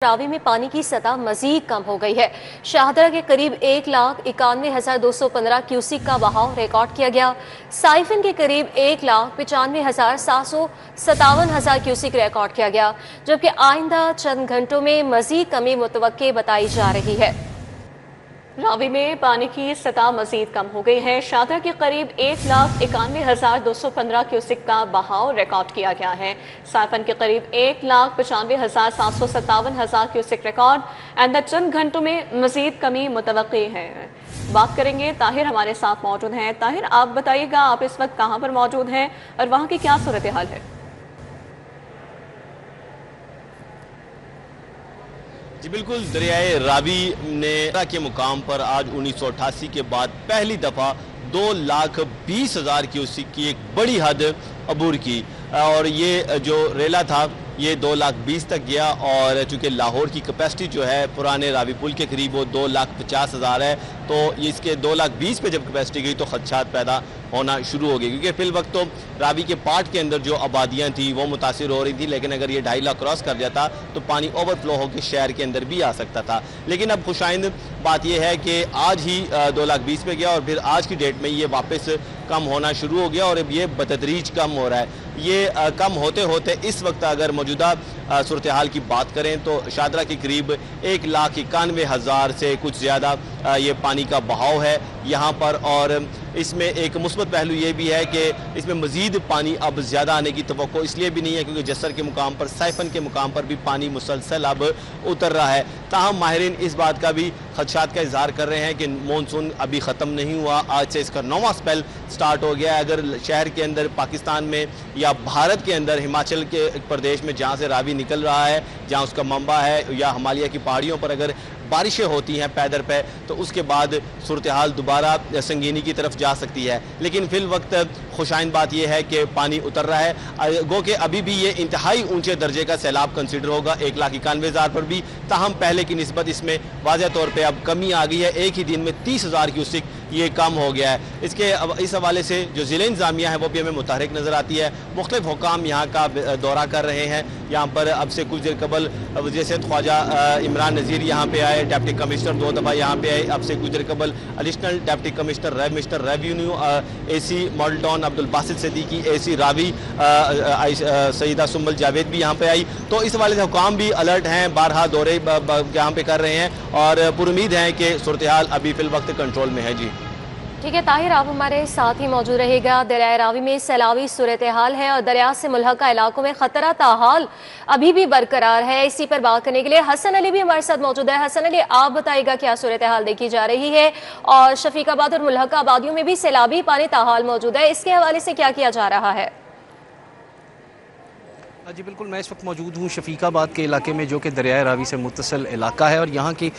रावी में पानी की सतह मजीद कम हो गई है। शाहदरा के करीब 1,91,215 क्यूसिक का बहाव रिकॉर्ड किया गया। साइफन के करीब 1,95,757 क्यूसिक रिकॉर्ड किया गया, जबकि आइंदा चंद घंटों में मजीद कमी मुतवक्के बताई जा रही है। रावी में पानी की सतह मजीद कम हो गई है। शाहदरा के करीब 1,91,215 क्यूसिक का बहाव रिकॉर्ड किया गया है। साइफन के करीब 1,95,757 क्यूसिक रिकॉर्ड। आइंदा चंद घंटों में मजीद कमी मुतवक्की है। बात करेंगे, ताहिर हमारे साथ मौजूद हैं। ताहिर, आप बताइएगा, आप इस वक्त कहाँ पर मौजूद हैं और वहाँ की क्या सूरत हाल है? जी बिल्कुल, दरियाए रावी ने के मुकाम पर आज 1988 के बाद पहली दफ़ा 2,20,000 क्यूसिक की एक बड़ी हद अबूर की और ये जो रेला था ये 2,20,000 तक गया। और चूँकि लाहौर की कैपेसिटी जो है पुराने रावी पुल के करीब वो 2,50,000 है, तो इसके 2,20,000 पे जब कैपेसिटी गई तो खदशात पैदा होना शुरू हो गई, क्योंकि फिल वक्त तो रावी के पार्ट के अंदर जो आबादियाँ थी वो मुतासिर हो रही थी, लेकिन अगर ये 2.5 लाख क्रॉस कर जाता तो पानी ओवरफ्लो होकर शहर के अंदर भी आ सकता था। लेकिन अब खुशाइंद बात यह है कि आज ही 2,20,000 पे गया और फिर आज की डेट में ये वापस कम होना शुरू हो गया और अब ये बतदरीज कम हो रहा है। ये कम होते होते इस वक्त अगर मौजूदा सूरत हाल की बात करें तो शाहदरा के करीब 1,91,000 से कुछ ज़्यादा ये पानी का बहाव है यहाँ पर। और इसमें एक मुस्बत पहलू ये भी है कि इसमें मज़ीद पानी अब ज़्यादा आने की तवक्को इसलिए भी नहीं है क्योंकि जसर के मुकाम पर, साइफन के मुकाम पर भी पानी मुसलसल अब उतर रहा है। ताहम माहिरीन इस बात का भी खदशात का इजहार कर रहे हैं कि मानसून अभी ख़त्म नहीं हुआ, आज से इसका 9वां स्पेल स्टार्ट हो गया है। अगर शहर के अंदर, पाकिस्तान में या भारत के अंदर, हिमाचल के प्रदेश में जहाँ से रावी निकल रहा है, जहाँ उसका मंबा है, या हिमालय की पहाड़ियों पर अगर बारिशें होती हैं पैदर पे तो उसके बाद सूरत हाल दोबारा संगीनी की तरफ जा सकती है। लेकिन फिल वक्त खुशाइन बात यह है कि पानी उतर रहा है, गो कि अभी भी ये इंतहाई ऊंचे दर्जे का सैलाब कंसिडर होगा 1,91,000 पर भी। ताहम पहले की निस्बत इसमें वाज़ह तौर पर अब कमी आ गई है। एक ही दिन में 30,000 क्यूसिक ये कम हो गया है। इस हवाले से जो ज़िले इंतज़ामिया है वो भी हमें मुतहरिक नज़र आती है। मुख्तलिफ हुकाम यहाँ का दौरा कर रहे हैं। यहाँ पर अब से कुछ देर कबल वज़ीर सेहत ख्वाजा इमरान नज़ीर यहाँ पे आए, डिप्टी कमिश्नर 2 दफ़ा यहाँ पे आए। अब से कुछ देर कबल additional deputy commissioner revenue AC model town Abdul Basit Siddiqui, AC Ravi Saida Sumbal Javed भी यहाँ पे आई। तो इस हवाले से हुकाम भी अलर्ट हैं, बारहा दौरे यहाँ पे कर रहे हैं और पुरुमीद हैं कि सूरत हाल अभी फिल वक्त कंट्रोल में है। जी ठीक है ताहिर, आप हमारे साथ ही मौजूद रहेगा। दरिया रावी में सैलाबी सूरत हाल है और दरिया से मुल्हका इलाकों में खतरा ताहाल अभी भी बरकरार है। इसी पर बात करने के लिए हसन अली भी हमारे साथ मौजूद है। हसन अली, आप बताइएगा क्या सूरत हाल देखी जा रही है और शफीकाबाद और मुल्हका आबादियों में भी सैलाबी पानी ताहाल मौजूद है, इसके हवाले से क्या किया जा रहा है? जी बिल्कुल, मैं इस वक्त मौजूद हूँ शफीकाबाद के इलाके में, जो कि दरियाए रावी से मुत्तसिल इलाका है। और यहाँ की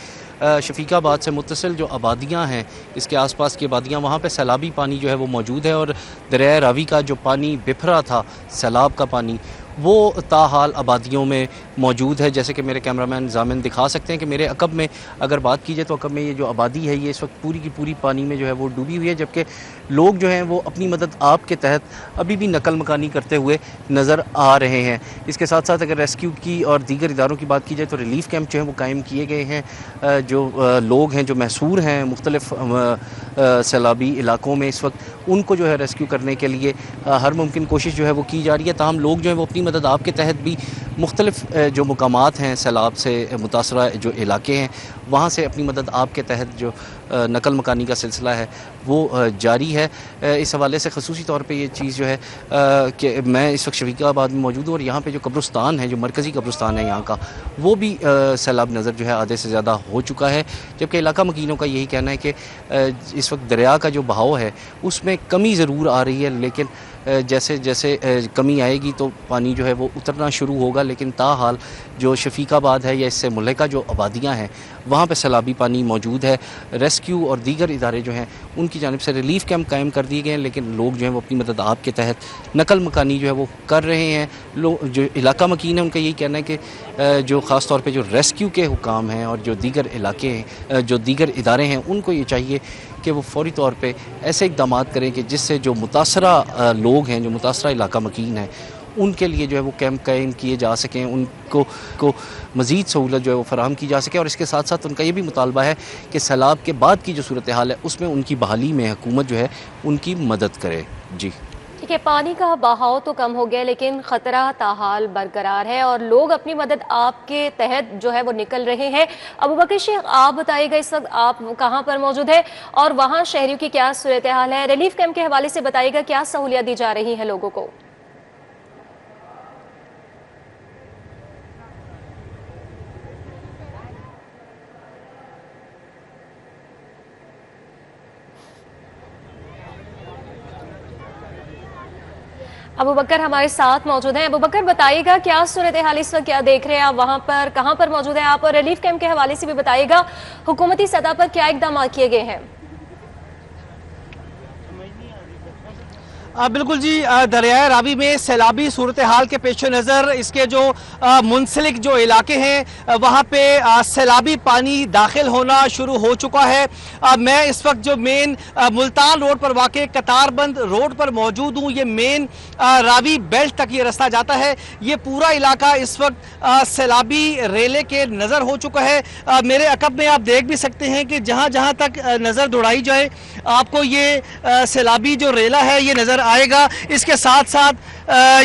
शफीकाबाद से मुत्तसिल जो आबादियाँ हैं, इसके आसपास की आबादियाँ, वहाँ पे सैलाबी पानी जो है वो मौजूद है। और दरियाए रावी का जो पानी बिफरा था, सैलाब का पानी, वो ताहाल आबादियों में मौजूद है। जैसे कि मेरे कैमरामैन जामिन दिखा सकते हैं कि मेरे अकब में अगर बात की जाए तो अकब में ये जो आबादी है ये इस वक्त पूरी की पूरी पानी में जो है वो डूबी हुई है, जबकि लोग जो हैं वो अपनी मदद आप के तहत अभी भी नकल मकानी करते हुए नज़र आ रहे हैं। इसके साथ साथ अगर रेस्क्यू की और दीगर इदारों की बात की जाए तो रिलीफ कैंप जो है वो कायम किए गए हैं। जो लोग हैं जो महसूर हैं मुख्तलिफ सैलाबी इलाकों में, इस वक्त उनको जो है रेस्क्यू करने के लिए हर मुमकिन कोशिश जो है वो की जा रही है। ताहम लोग जो है वो अपनी मदद आप के तहत भी मुख्तलिफ जो मुकामात हैं सैलाब से मुतासरा जो इलाके हैं वहाँ से अपनी मदद आप के तहत जो नकल मकानी का सिलसिला है वो जारी है। इस हवाले से खसूसी तौर पे ये चीज़ जो है कि मैं इस वक्त शफीकाबाद में मौजूद हूँ और यहाँ पे जो कब्रिस्तान है, जो मरकज़ी कब्रिस्तान है यहाँ का, वो भी सैलाब नज़र जो है आधे से ज़्यादा हो चुका है। जबकि इलाका मकीनों का यही कहना है कि इस वक्त दरिया का जो बहाव है उसमें कमी ज़रूर आ रही है, लेकिन जैसे जैसे कमी आएगी तो पानी जो है वो उतरना शुरू होगा। लेकिन ताहाल जो शफीकाबाद है या इससे मुल्हका जो आबादियाँ हैं वहाँ पे सैलाबी पानी मौजूद है। रेस्क्यू और दीगर इदारे जो हैं उनकी जानिब से रिलीफ कैंप कायम कर दिए गए हैं, लेकिन लोग जो हैं वो अपनी मदद आपके तहत नकल मकानी जो है वो कर रहे हैं। लोग जो इलाका मकीन है उनका यही कहना है कि जो ख़ास तौर पे जो रेस्क्यू के हुकाम हैं और जो दीगर इलाके हैं, जो दीगर इदारे हैं, उनको ये चाहिए कि वो फौरी तौर पे ऐसे इक़दाम करें कि जिससे जो मुतासरा लोग हैं, जो मुतासरा इलाका मकीन है, उनके लिए जो है वो कैंप कायम किए जा सकें, उनको मज़ीद सहूलत जो है वो फराहम की जा सके। और इसके साथ साथ उनका ये भी मुतालबा है कि सैलाब के बाद की जो सूरत हाल है उसमें उनकी बहाली में हुकूमत जो है उनकी मदद करे। जी ठीक है, पानी का बहाव तो कम हो गया लेकिन खतरा ताहाल बरकरार है और लोग अपनी मदद आपके तहत जो है वो निकल रहे हैं। अबू बकर शेख, आप बताइएगा इस वक्त आप कहां पर मौजूद है और वहां शहरियों की क्या सूरत हाल है? रिलीफ कैंप के हवाले से बताइएगा क्या सहूलियत दी जा रही है लोगों को? अबू बकर हमारे साथ मौजूद हैं। अबू बकर, बताइएगा क्या सूरत हाल इस वक्त, क्या देख रहे हैं आप वहां पर, कहां पर मौजूद हैं आप? और रिलीफ कैंप के हवाले से भी बताइएगा हुकूमती सतह पर क्या इकदाम किए गए हैं? बिल्कुल जी, दरियाए रावी में सैलाबी सूरत हाल के पेश नज़र इसके जो मुंसलिक जो इलाके हैं वहाँ पे सैलाबी पानी दाखिल होना शुरू हो चुका है। मैं इस वक्त जो मेन मुल्तान रोड पर वाक़ कतारबंद रोड पर मौजूद हूँ। ये मेन रावी बेल्ट तक ये रास्ता जाता है। ये पूरा इलाका इस वक्त सैलाबी रेले के नज़र हो चुका है। मेरे अकब में आप देख भी सकते हैं कि जहाँ जहाँ तक नज़र दौड़ाई जाए आपको ये सैलाबी जो रेला है ये नज़र आएगा। इसके साथ साथ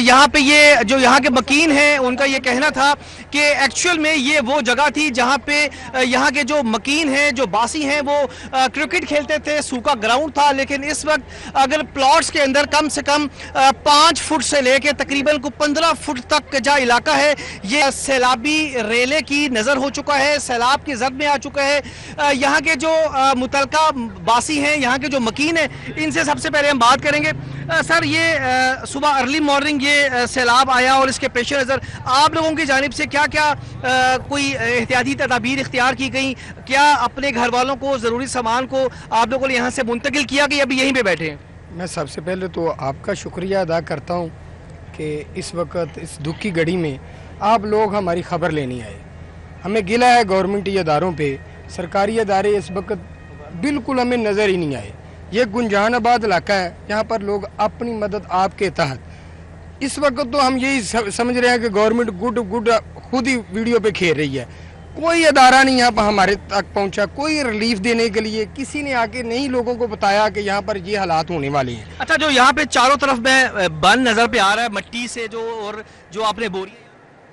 यहाँ पे ये जो यहाँ के मकीन हैं उनका ये कहना था कि एक्चुअल में ये वो जगह थी जहाँ पे यहाँ के जो मकीन हैं, जो बासी हैं, वो क्रिकेट खेलते थे, सूखा ग्राउंड था। लेकिन इस वक्त अगर प्लॉट्स के अंदर कम से कम 5 फुट से लेके तकरीबन को 15 फुट तक का जो इलाका है ये सैलाबी रेले की नज़र हो चुका है, सैलाब की जद में आ चुका है। यहाँ के जो मुतलका बासी हैं, यहाँ के जो मकीन हैं, इनसे सबसे पहले हम बात करेंगे। सर, ये सुबह अर्ली मॉर्निंग ये सैलाब आया और इसके पेश नज़र आप लोगों की जानिब से क्या क्या कोई एहतियाती तदाबीर इख्तियार की गई? क्या अपने घर वालों को, ज़रूरी सामान को आप लोगों ने यहाँ से मुंतकिल किया कि अभी यहीं पे बैठे हैं? मैं सबसे पहले तो आपका शुक्रिया अदा करता हूँ कि इस वक्त इस दुख की घड़ी में आप लोग हमारी ख़बर लेनी आए। हमें गिला है गवर्नमेंटी इदारों पे, सरकारी इदारे इस वक्त बिल्कुल हमें नज़र ही नहीं आए। ये गुंजानाबाद इलाका है, यहाँ पर लोग अपनी मदद आपके तहत इस वक्त तो हम यही समझ रहे हैं कि गवर्नमेंट गुड खुद ही वीडियो पे खेल रही है। कोई अदारा नहीं यहाँ पर हमारे तक पहुँचा, कोई रिलीफ देने के लिए किसी ने आके नहीं लोगों को बताया कि यहाँ पर ये हालात होने वाले हैं। अच्छा, जो यहाँ पे चारों तरफ में बन नज़र पे आ रहा है मट्टी से जो, और जो आपने बोरी,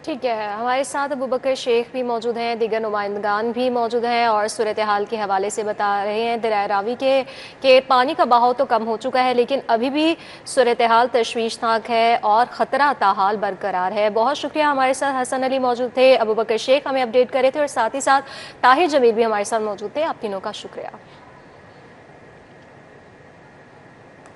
ठीक है, हमारे साथ अबू बकर शेख भी मौजूद हैं, दीगर नुमाइंदगान भी मौजूद हैं और सूरत हाल के हवाले से बता रहे हैं दरिया रावी के पानी का बहाव तो कम हो चुका है लेकिन अभी भी सूरत हाल तशवीशनाक है और ख़तरा ताहाल बरकरार है। बहुत शुक्रिया, हमारे साथ हसन अली मौजूद थे, अबू बकर शेख हमें अपडेट करे थे और साथ ही साथ ताहिर जमील भी हमारे साथ मौजूद थे। आप तीनों का शुक्रिया।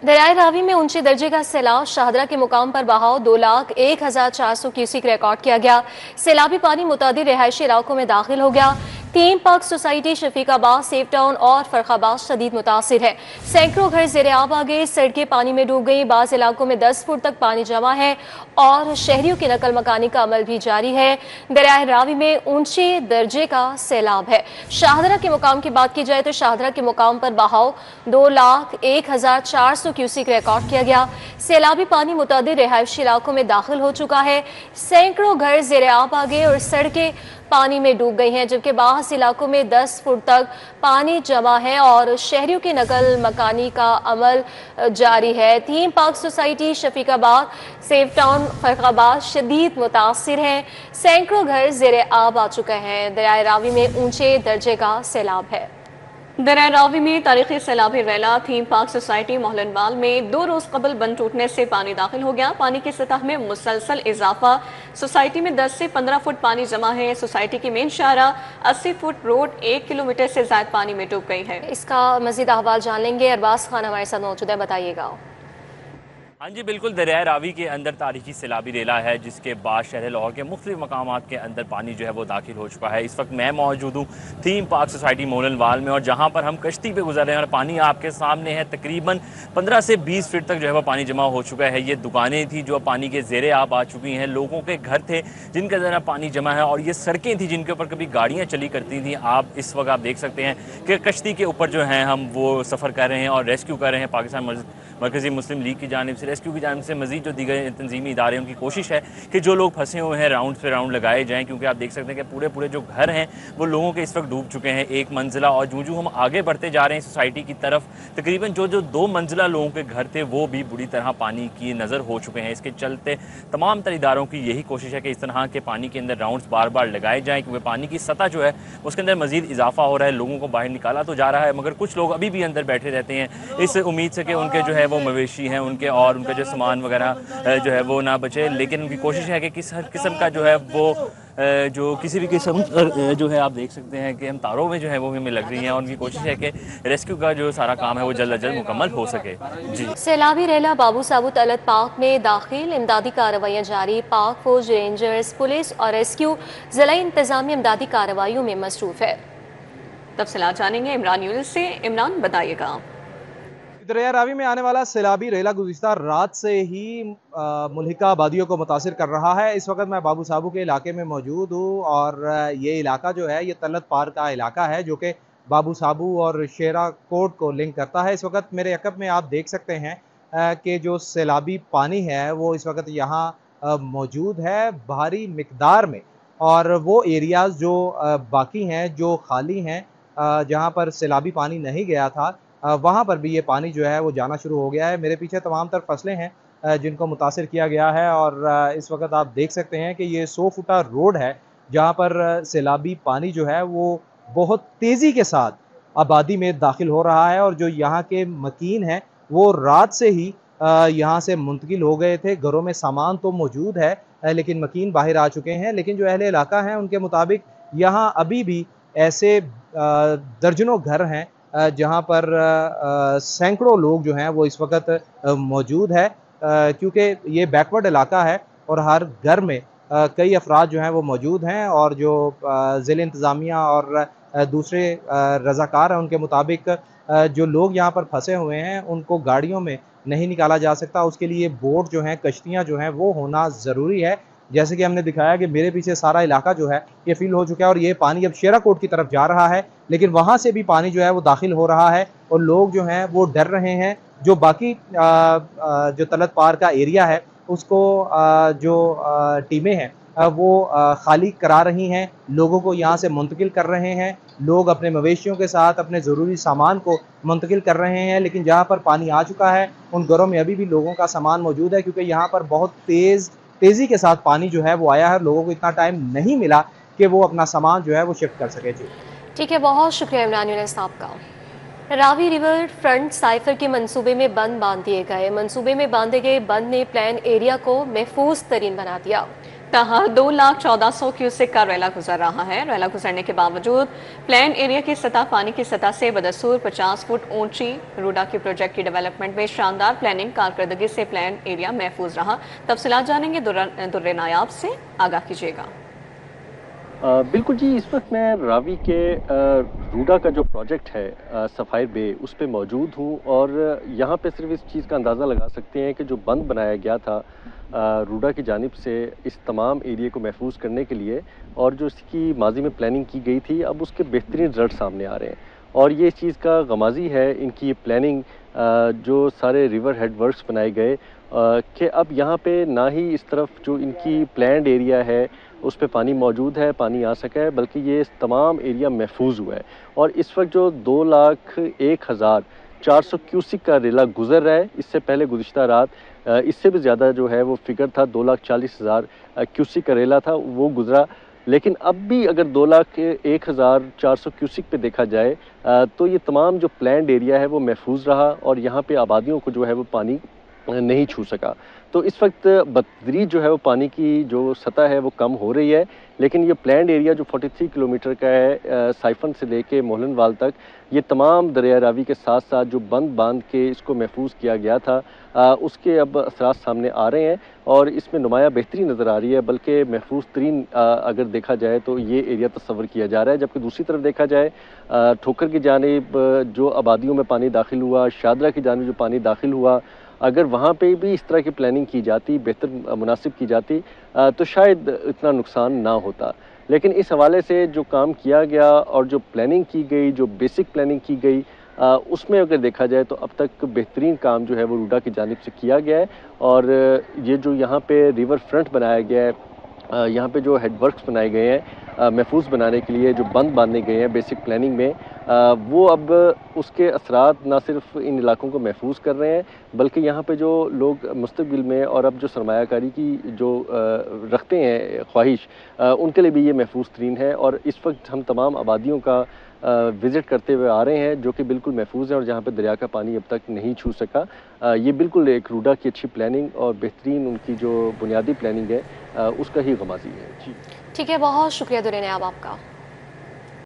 दरियाए रावी में ऊंचे दर्जे का सैलाब, शाहदरा के मुकाम पर बहाव 2,01,400 क्यूसिक रिकॉर्ड किया गया। सैलाबी पानी मुतादिद रिहायशी इलाकों में दाखिल हो गया। तीन पाक सोसाइटी, शफीकाबाद, सेफ टाउन और फरखाबाद शदीद मुतासिर है। सैकड़ों घर ज़ेरे आब आ गए, सड़कें पानी में डूब गई, बाज़ इलाकों में 10 फुट तक पानी जमा है और शहरियों की नकल मकानी का अमल भी जारी है। दरियाए रावी में ऊंचे दर्जे का सैलाब है। शाहदरा के मुकाम की बात की जाए तो शाहदरा के मुकाम पर बहाव 2,01,400 क्यूसिक रिकॉर्ड किया गया। सैलाबी पानी मुतादिद रिहायशी इलाकों में दाखिल हो चुका है। सैकड़ों घर ज़ेरे आब आ गए और सड़कें पानी में डूब गई हैं, जबकि बाहर इलाकों में 10 फुट तक पानी जमा है और शहरियों की नकल मकानी का अमल जारी है। Theme park society, Shafiqabad, safe town, Farrukhabad शदीद मुतासिर हैं। सैकड़ों घर ज़ेरे आब आ चुके हैं। दरियाए रावी में ऊंचे दर्जे का सैलाब है। दरियाए रावी में तारीखी सैलाबी रेला थीम पार्क सोसाइटी मोहलनवाल में 2 रोज कबल बंद टूटने से पानी दाखिल हो गया। पानी की सतह में मुसलसल इजाफा, सोसाइटी में 10 से 15 फुट पानी जमा है। सोसाइटी की मेन शाहरा 80 फुट रोड 1 किलोमीटर से ज्यादा पानी में डूब गई है। इसका मजीद अहवाल जान लेंगे। अरबाज खान हमारे साथ मौजूद है, बताइएगा। हाँ जी बिल्कुल, दरियाए रावी के अंदर तारीखी सैलाबी रेला है जिसके बाद शहर लाहौर के मुख्तलिफ मकामात के अंदर पानी जो है वो दाखिल हो चुका है। इस वक्त मैं मौजूद हूँ थीम पार्क सोसाइटी मोहलनवाल में और जहाँ पर हम कश्ती पे गुजर रहे हैं और पानी आपके सामने है। तकरीबन 15 से 20 फीट तक जो है वो पानी जमा हो चुका है। ये दुकानें थी जो पानी के ज़ेरे आब आ चुकी हैं, लोगों के घर थे जिनके ज़रा पानी जमा है और ये सड़कें थी जिनके ऊपर कभी गाड़ियाँ चली करती थी। आप इस वक्त आप देख सकते हैं कि कश्ती के ऊपर जो है हम वो सफ़र कर रहे हैं और रेस्क्यू कर रहे हैं। पाकिस्तान मरकज़ी मुस्लिम लीग की जानिब से रेस्क्यू की जानिब से मज़ीद जो दीगर तंजीमी इदारे उनकी कोशिश है कि जो लोग फंसे हुए हैं राउंड पे राउंड लगाए जाएँ, क्योंकि आप देख सकते हैं कि पूरे जो घर हैं वो लोगों के इस वक्त डूब चुके हैं एक मंजिला, और जूं हम आगे बढ़ते जा रहे हैं सोसाइटी की तरफ तकरीबन जो 2 मंजिला लोगों के घर थे वो भी बुरी तरह पानी की नज़र हो चुके हैं। इसके चलते तमाम तर इदारों की यही कोशिश है कि इस तरह के पानी के अंदर राउंड्स बार बार लगाए जाएँ, क्योंकि पानी की सतह जो है उसके अंदर मज़ीद इजाफा हो रहा है, लोगों को बाहर निकाला तो जा रहा है मगर कुछ लोग अभी भी अंदर बैठे रहते हैं इस उम्मीद से कि उनके जो है वो मवेशी हैं उनके और उनका जो सामान वगैरह जो है वो ना बचे। लेकिन उनकी कोशिश है कि हर किस्म का जो है वो जो किसी भी किस्म जो है आप देख सकते हैं कि हम तारों में जो है वो हमें लग रही हैं, और उनकी कोशिश है कि रेस्क्यू का जो सारा काम है वो जल्द अज जल्द मुकम्मल हो सके। जी, सैलाबी रेला बाबू साबू तलत पार्क में दाखिल, इमदादी कार्रवाइयाँ जारी, पार्क फौज, रेंजर्स, पुलिस और रेस्क्यू जिला इंतजामी इमदादी कार्रवाइयों में मसरूफ है। तफसीलात जानेंगे इमरान यूनिस से। इमरान बताइएगा। दरिया रावी में आने वाला सैलाबी रेला गुज़िश्ता रात से ही मुल्हिका आबादियों को मुतासिर कर रहा है। इस वक्त मैं बाबू साबू के इलाके में मौजूद हूँ और ये इलाका जो है ये तलत पार का इलाका है जो कि बाबू साबू और शेरा कोट को लिंक करता है। इस वक्त मेरे अकब में आप देख सकते हैं कि जो सैलाबी पानी है वो इस वक्त यहाँ मौजूद है भारी मिकदार में, और वो एरियाज़ जो बाकी हैं जो खाली हैं जहाँ पर सैलाबी पानी नहीं गया था वहाँ पर भी ये पानी जो है वो जाना शुरू हो गया है। मेरे पीछे तमाम तर फसलें हैं जिनको मुतासिर किया गया है, और इस वक्त आप देख सकते हैं कि ये 100 फुटा रोड है जहाँ पर सैलाबी पानी जो है वो बहुत तेज़ी के साथ आबादी में दाखिल हो रहा है। और जो यहाँ के मकीन हैं वो रात से ही यहाँ से मुंतकिल हो गए थे। घरों में सामान तो मौजूद है लेकिन मकीन बाहर आ चुके हैं। लेकिन जो अहले इलाका हैं उनके मुताबिक यहाँ अभी भी ऐसे दर्जनों घर हैं जहाँ पर सैकड़ों लोग जो हैं वो इस वक्त मौजूद है, क्योंकि ये बैकवर्ड इलाका है और हर घर में कई अफराद जो हैं वो मौजूद हैं। और जो ज़िला इंतज़ामिया और दूसरे रज़ाकार हैं उनके मुताबिक जो लोग यहाँ पर फंसे हुए हैं उनको गाड़ियों में नहीं निकाला जा सकता, उसके लिए बोट जो हैं कश्तियाँ जो हैं वो होना ज़रूरी है। जैसे कि हमने दिखाया कि मेरे पीछे सारा इलाका जो है ये फिल हो चुका है और ये पानी अब शेरा कोट की तरफ जा रहा है, लेकिन वहाँ से भी पानी जो है वो दाखिल हो रहा है और लोग जो हैं वो डर रहे हैं। जो बाकी जो तलत पार का एरिया है उसको जो टीमें हैं वो खाली करा रही हैं, लोगों को यहाँ से मुंतकिल कर रहे हैं। लोग अपने मवेशियों के साथ अपने ज़रूरी सामान को मुंतकिल कर रहे हैं, लेकिन जहाँ पर पानी आ चुका है उन घरों में अभी भी लोगों का सामान मौजूद है, क्योंकि यहाँ पर बहुत तेज़ी के साथ पानी जो है वो आया है। लोगों को इतना टाइम नहीं मिला कि वो अपना सामान जो है वो शिफ्ट कर सके। जी ठीक है, बहुत शुक्रिया इमरान यूनिस साहब का। रावी रिवर फ्रंट साइफर के मंसूबे में बंद बांध दिए गए। मंसूबे में बांधे गए बंद ने प्लान एरिया को महफूज तरीन बना दिया। तहा 2,14,00,000 क्यूसेक का रेला गुजर रहा है। रेला गुजरने के बावजूद प्लान एरिया की सतह पानी की सतह से बदसूर 50 फुट ऊंची। रूडा के प्रोजेक्ट की डेवलपमेंट में शानदार प्लानिंग कारकर्दगी से प्लान एरिया महफूज रहा। तफसीलात जानेंगे दुर्रे नायाब से, आगाह कीजिएगा। बिल्कुल जी, इस वक्त मैं रावी के रूडा का जो प्रोजेक्ट है सफ़ायर बे उस पर मौजूद हूँ, और यहाँ पे सिर्फ इस चीज़ का अंदाज़ा लगा सकते हैं कि जो बंद बनाया गया था रूडा की जानिब से इस तमाम एरिया को महफूज करने के लिए, और जो इसकी माजी में प्लानिंग की गई थी अब उसके बेहतरीन रिजल्ट सामने आ रहे हैं। और ये चीज़ का गमाजी है इनकी प्लानिंग जो सारे रिवर हेड वर्क्स बनाए गए कि अब यहाँ पे ना ही इस तरफ जो इनकी प्लान्ड एरिया है उस पे पानी मौजूद है, पानी आ सका है, बल्कि ये तमाम एरिया महफूज हुआ है। और इस वक्त जो 2,01,400 क्यूसिक का रेला गुजर रहा है, इससे पहले गुज़िश्ता रात इससे भी ज़्यादा जो है वो फिगर था 2,40,000 क्यूसिक का रेला था वो गुजरा। लेकिन अब भी अगर 2,01,400 क्यूसिक पे देखा जाए तो ये तमाम जो प्लान्ड एरिया है वो महफूज रहा और यहाँ पे आबादियों को जो है वो पानी नहीं छू सका। तो इस वक्त बतदरीज जो है वो पानी की जो सतह है वो कम हो रही है, लेकिन ये प्लान्ड एरिया जो 43 किलोमीटर का है साइफन से लेके मोहलनवाल तक, ये तमाम दरिया रावी के साथ साथ जो बंद बांध के इसको महफूज किया गया था उसके अब असरात सामने आ रहे हैं और इसमें नुमाया बेहतरी नज़र आ रही है। बल्कि महफूज तरीन अगर देखा जाए तो ये एरिया तस्वर किया जा रहा है। जबकि दूसरी तरफ देखा जाए ठोकर की जानिब जो आबादियों में पानी दाखिल हुआ, शादरा की जानिब जो पानी दाखिल हुआ, अगर वहाँ पे भी इस तरह की प्लानिंग की जाती, बेहतर मुनासिब की जाती तो शायद इतना नुकसान ना होता। लेकिन इस हवाले से जो काम किया गया और जो प्लानिंग की गई, जो बेसिक प्लानिंग की गई उसमें अगर देखा जाए तो अब तक बेहतरीन काम जो है वो रूडा की जानिब से किया गया है। और ये जो यहाँ पे रिवर फ्रंट बनाया गया है, यहाँ पे जो हेडवर्क्स बनाए गए हैं महफूज बनाने के लिए, जो बंद बांधे गए हैं बेसिक प्लानिंग में, वो अब उसके असरात ना सिर्फ इन इलाकों को महफूज कर रहे हैं, बल्कि यहाँ पे जो लोग मुस्तकबिल में और अब जो सरमायाकारी की जो रखते हैं ख्वाहिश, उनके लिए भी ये महफूज तरीन है। और इस वक्त हम तमाम आबादियों का विज़िट करते हुए आ रहे हैं जो कि बिल्कुल महफूज है और जहाँ पे दरिया का पानी अब तक नहीं छू सका। ये बिल्कुल एक रूडा की अच्छी प्लानिंग और बेहतरीन उनकी जो बुनियादी प्लानिंग है उसका ही गमाज़ी है। जी ठीक है, बहुत शुक्रिया दुरेन आपका।